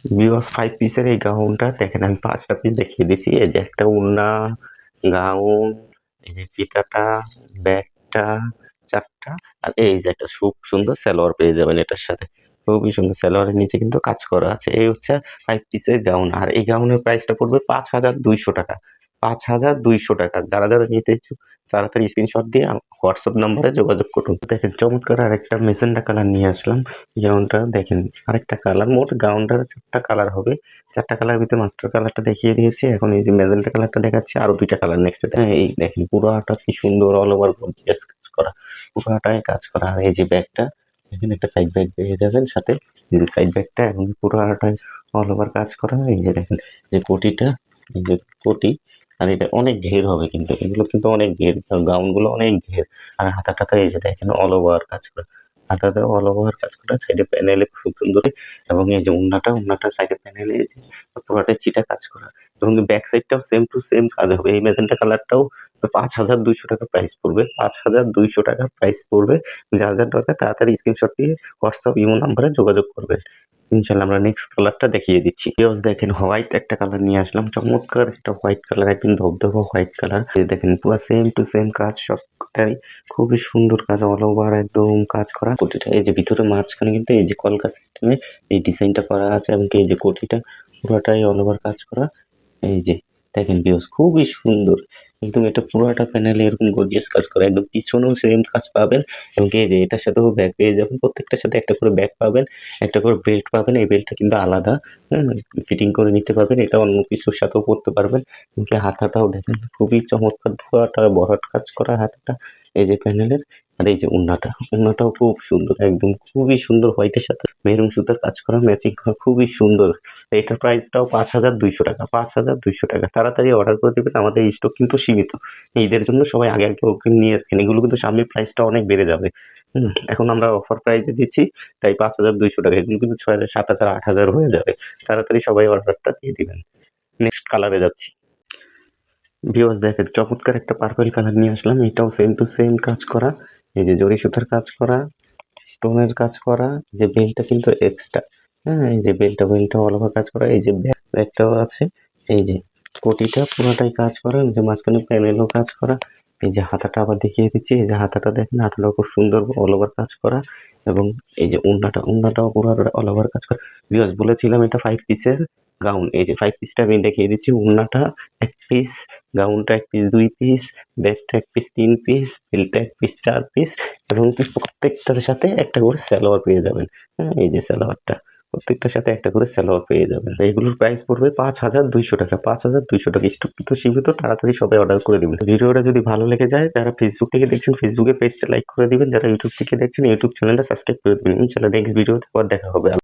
Viewers 5 পিসের এই গাউনটা দেখেন আমি ৫ টা পিস দেখিয়ে দিচ্ছি। এই যে একটা ওড়না, গাউন, এই যে ফিতাটা, ব্যাগটা ৪ টা আর এই যে একটা খুব সুন্দর সালোয়ার পেয়ে যাবেন এটার সাথে। খুবই সুন্দর সালোয়ারের নিচে কিন্তু কাজ করা আছে। এই হচ্ছে 5 পিসের গাউন। আর এই গাউনের প্রাইসটা পড়বে ৳৫,২০০ ৳৫,২০০ যারা নিতে ইচ্ছুক তাড়াতাড়ি স্ক্রিনশট দিয়ে হোয়াটসঅ্যাপ নাম্বারে যোগাযোগ করুন। দেখেন চমৎকার আরেকটা মেজেন্টা কালার নিয়ে আসলাম। গাউনটা দেখেন আরেকটা কালার, মোট গাউনটার ৪ টা কালার হবে। ৪ টা কালারের ভিতরে মাস্টার কালারটা দেখিয়ে দিয়েছি। এখন এই যে মেজেন্টা কালারটা দেখাচ্ছি, আরো ২ টা কালার নেক্সট এ এই দেখেন পুরাটা কি সুন্দর অল ওভার গর্জিয়াস কাজ করা। পুরাটাই কাজ করা। আর এই যে ব্যাগটা এখানে একটা সাইড ব্যাগ পেয়ে যাবেন সাথে। এই যে সাইড ব্যাগটা এখন পুরাটাই অল ওভার কাজ করা। এই যে দেখেন যে কোটিটা, এই যে কোটি আর এটা অনেক ঘের হবে কিন্তু এগুলো কিন্তু অনেক ঘের, গাউনগুলো অনেক ঘের। আর হাতাটাতে এই যে দেখেন অল ওভার কাজ করা। হাতাতে অল ওভার কাজ করা, সাইডে প্যানেলে খুব সুন্দর এবং এই যে ওড়নাটা সাইডে প্যানেলে এই যে পুরাটাই চিটা কাজ করা এবং ব্যাক সাইডটাও সেম টু সেম কাজ হবে। এই মেজেন্টা কালারটাও ৳৫,২০০ প্রাইস পড়বে। ৳৫,২০০ প্রাইস পড়বে। যার দরকার তাড়াতাড়ি স্ক্রিনশট দিয়ে হোয়াটসঅ্যাপ, ইমো নাম্বারে যোগাযোগ করবেন। ইনশাআল্লাহ আমরা নেক্সট কালারটা দেখিয়ে দিচ্ছি। ভিউয়ার্স দেখেন হোয়াইট একটা কালার নিয়ে আসলাম। চমৎকার একটা হোয়াইট কালার, একদম ধবধবে হোয়াইট কালার। এই দেখেন পুরা সেম টু সেম কাজ সবটাই খুবই সুন্দর কাজ, অল ওভার একদম কাজ করা। কোটিটা এই যে ভিতরে মাঝখানে কিন্তু এই যে কলকা সিস্টেমে এই ডিজাইনটা করা আছে এবং এই যে কোটিটা পুরাটাই অল ওভার কাজ করা। এই যে দেখেন ভিউয়ার্স খুবই সুন্দর। একদম এটা পুরাটা প্যানেলে এরকম গর্জিয়াস কাজ করা। একদম পিছনেও সেম কাজ পাবেন এবং এই যে এটার সাথেও ব্যাগ পেয়ে যাবেন। প্রত্যেকটার সাথে একটা করে ব্যাগ পাবেন, একটা করে বেল্ট পাবেন। এই বেল্টটা কিন্তু আলাদা, হ্যাঁ? ফিটিং করে নিতে পারবেন। এটা অন্য কিছুর সাথেও পরতে পারবেন। এমনকি হাতাটাও দেখেন খুবই চমৎকার, পুরাটা ভরাট কাজ করা হাতাটা। এই যে প্যানেলের আর এই যে ওড়নাটাও খুব সুন্দর। একদম খুবই সুন্দর হোয়াইটের সাথে মেরুন সুতার কাজ করা, ম্যাচিং করা, খুবই সুন্দর। এটার প্রাইসটাও ৳৫,২০০ ৳৫,২০০ তাড়াতাড়ি অর্ডার করে দিবেন। আমাদের স্টক কিন্তু সীমিত। ঈদের জন্য সবাই আগে অগ্রিম নিয়ে রাখেন। এগুলো কিন্তু সামনে প্রাইসটা অনেক বেড়ে যাবে। এখন আমরা অফার প্রাইসে দিচ্ছি, তাই ৳৫,২০০ এগুলো কিন্তু ৬,০০০, ৭,০০০, ৮,০০০ হয়ে যাবে। তাড়াতাড়ি সবাই অর্ডারটা দিয়ে দিবেন। নেক্সট কালারে যাচ্ছি। ভিউয়ার্স দেখেন চমৎকার একটা পার্পল কালার নিয়ে আসলাম। এটাও সেম টু সেম কাজ করা। এই যে জরি সুতার কাজ করা, স্টোনের কাজ করা, যে বেল্টটা কিন্তু এক্সট্রা, হ্যাঁ? এই যে বেল্টটা অল ওভার কাজ করা। এই যে ব্যাগটাও আছে। এই যে কোটিটা পুরোটাই কাজ করা। এই যে মাঝখানে প্যানেলও কাজ করা। এই যে হাতাটা আবার দেখিয়ে দিচ্ছি। এই যে হাতাটা দেখেন, হাতাটাও খুব সুন্দর অল ওভার কাজ করা এবং এই যে ওড়নাটাও পুরো অল ওভার কাজ করা। ভিউয়ার্স বলেছিলাম এটা 5 পিসের গাউন। এই যে 5 পিসটা আমি দেখিয়ে দিচ্ছি। ওড়নাটা ১ পিস, গাউনটা ১ পিস, ২ পিস, ব্যাগটা ১ পিস, ৩ পিস, বেল্টটা ১ পিস, ৪ পিস এবং প্রত্যেকটার সাথে একটা করে সালোয়ার পেয়ে যাবেন। হ্যাঁ? এই যে সালোয়ারটা। প্রত্যেকটার সাথে একটা করে সালোয়ার পেয়ে যাবেন। এগুলোর প্রাইস পড়বে ৳৫,২০০ ৳৫,২০০ স্টক কিন্তু সীমিত। তাড়াতাড়ি সবাই অর্ডার করে দিবেন। ভিডিওটা যদি ভালো লেগে যায়, যারা ফেসবুক থেকে দেখছেন ফেসবুকের পেজটা লাইক করে দিবেন। যারা ইউটিউব থেকে দেখছেন ইউটিউব চ্যানেলটা সাবস্ক্রাইব করে দিবেন। ইনশাআল্লাহ নেক্সট ভিডিওতে আবার দেখা হবে।